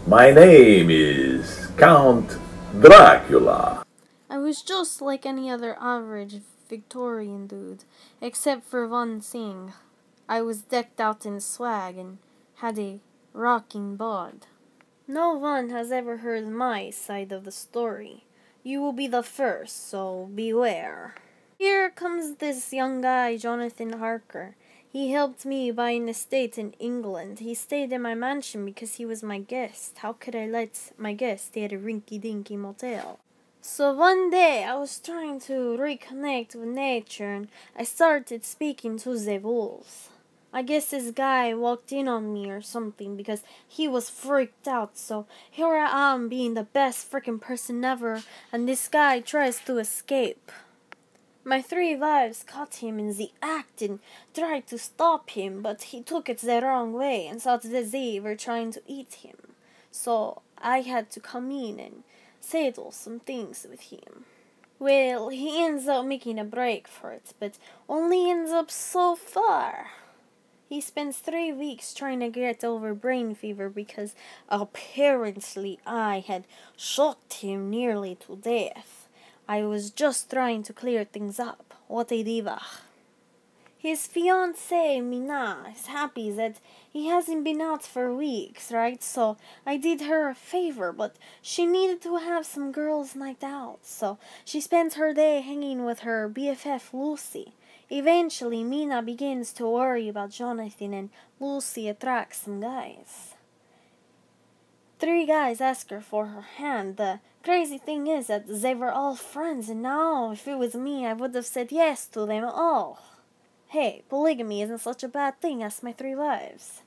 My name is Count Dracula. I was just like any other average Victorian dude, except for one thing. I was decked out in swag and had a rocking bod. No one has ever heard my side of the story. You will be the first, so beware. Here comes this young guy, Jonathan Harker. He helped me buy an estate in England. He stayed in my mansion because he was my guest. How could I let my guest stay at a rinky-dinky motel? So one day I was trying to reconnect with nature and I started speaking to the wolves. I guess this guy walked in on me or something because he was freaked out. So here I am being the best freaking person ever and this guy tries to escape. My 3 wives caught him in the act and tried to stop him, but he took it the wrong way and thought that they were trying to eat him. So I had to come in and settle some things with him. Well, he ends up making a break for it, but only ends up so far. He spends 3 weeks trying to get over brain fever because apparently I had shocked him nearly to death. I was just trying to clear things up. What a diva. His fiancée, Mina, is happy that he hasn't been out for weeks, right? So I did her a favor, but she needed to have some girls' night out. So she spends her day hanging with her BFF, Lucy. Eventually, Mina begins to worry about Jonathan and Lucy attracts some guys. 3 guys ask her for her hand. The crazy thing is that they were all friends, and now, if it was me, I would have said yes to them all. Hey, polygamy isn't such a bad thing as my 3 wives.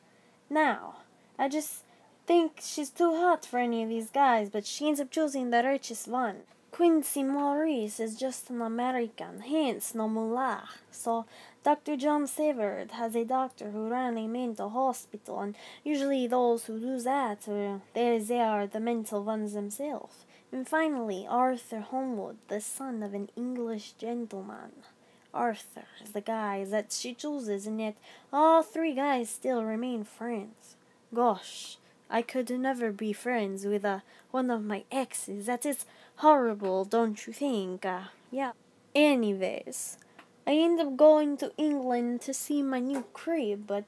Now, I just think she's too hot for any of these guys, but she ends up choosing the richest one. Quincy Maurice is just an American, hence no mullah. So Dr. John Severd has a doctor who ran a mental hospital, and usually those who do that, they are the mental ones themselves. And finally, Arthur Homewood, the son of an English gentleman. Arthur is the guy that she chooses, and yet all 3 guys still remain friends. Gosh, I could never be friends with one of my exes. That is horrible, don't you think? Yeah. Anyways, I end up going to England to see my new crib, but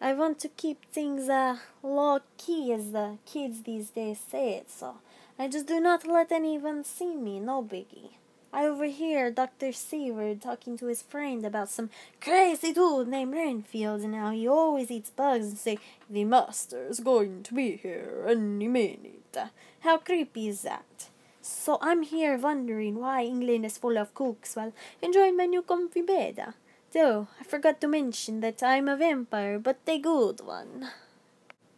I want to keep things low-key, as the kids these days say it, so I just do not let anyone see me, no biggie. I overhear Dr. Seward talking to his friend about some crazy dude named Renfield and how he always eats bugs and say, "The master's going to be here any minute." How creepy is that? So I'm here wondering why England is full of cooks while enjoying my new comfy bed. Though, I forgot to mention that I'm a vampire, but a good one.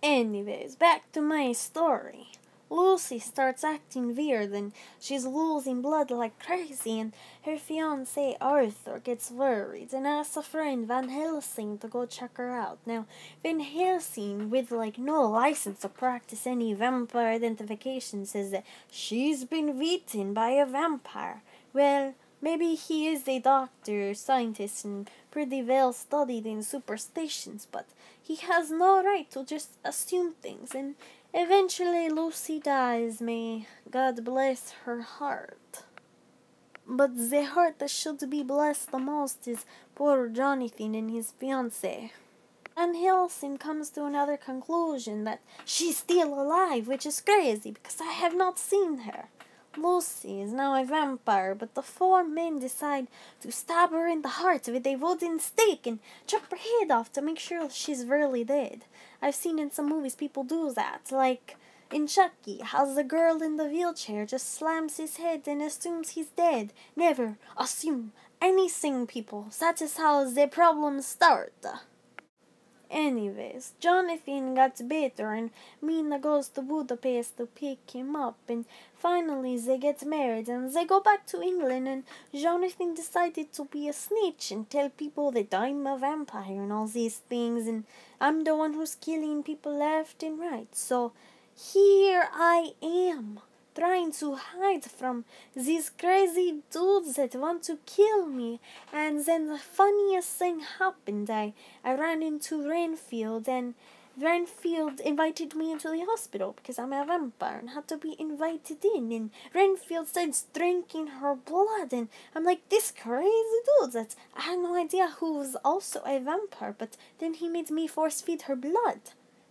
Anyways, back to my story. Lucy starts acting weird and she's losing blood like crazy, and her fiancé Arthur gets worried and asks a friend Van Helsing to go check her out. Now, Van Helsing, with no license to practice any vampire identification, says that she's been beaten by a vampire. Well, maybe he is a doctor, scientist, and pretty well studied in superstitions, but he has no right to just assume things, and eventually Lucy dies, may God bless her heart. But the heart that should be blessed the most is poor Jonathan and his fiancée. Van Helsing comes to another conclusion, that she's still alive, which is crazy because I have not seen her. Lucy is now a vampire, but the 4 men decide to stab her in the heart with a wooden stake and chop her head off to make sure she's really dead. I've seen in some movies people do that, like in Chucky, how the girl in the wheelchair just slams his head and assumes he's dead. Never assume anything, people. That is how the problems start. Anyways, Jonathan got better and Mina goes to Budapest to pick him up, and finally they get married and they go back to England, and Jonathan decided to be a snitch and tell people that I'm a vampire and all these things, and I'm the one who's killing people left and right. So here I am, trying to hide from these crazy dudes that want to kill me. And then the funniest thing happened. I ran into Renfield, and Renfield invited me into the hospital because I'm a vampire and had to be invited in. And Renfield starts drinking her blood, and I'm like, this crazy dude that I had no idea who was also a vampire, but then he made me force feed her blood.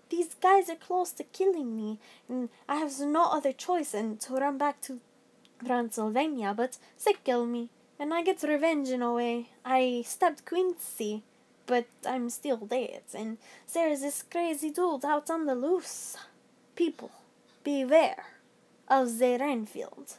These guys are close to killing me, and I have no other choice than to run back to Transylvania, but they kill me, and I get revenge in a way. I stabbed Quincy, but I'm still dead, and there's this crazy dude out on the loose. People, beware of the Renfield.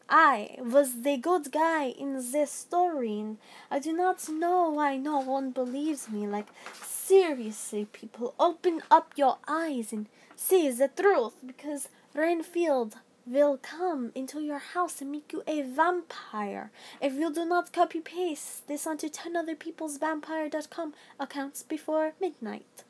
I was the good guy in this story, and I do not know why no one believes me. Like, seriously, people, open up your eyes and see the truth, because Renfield will come into your house and make you a vampire if you do not copy-paste this onto 10 other people's vampire.com accounts before midnight.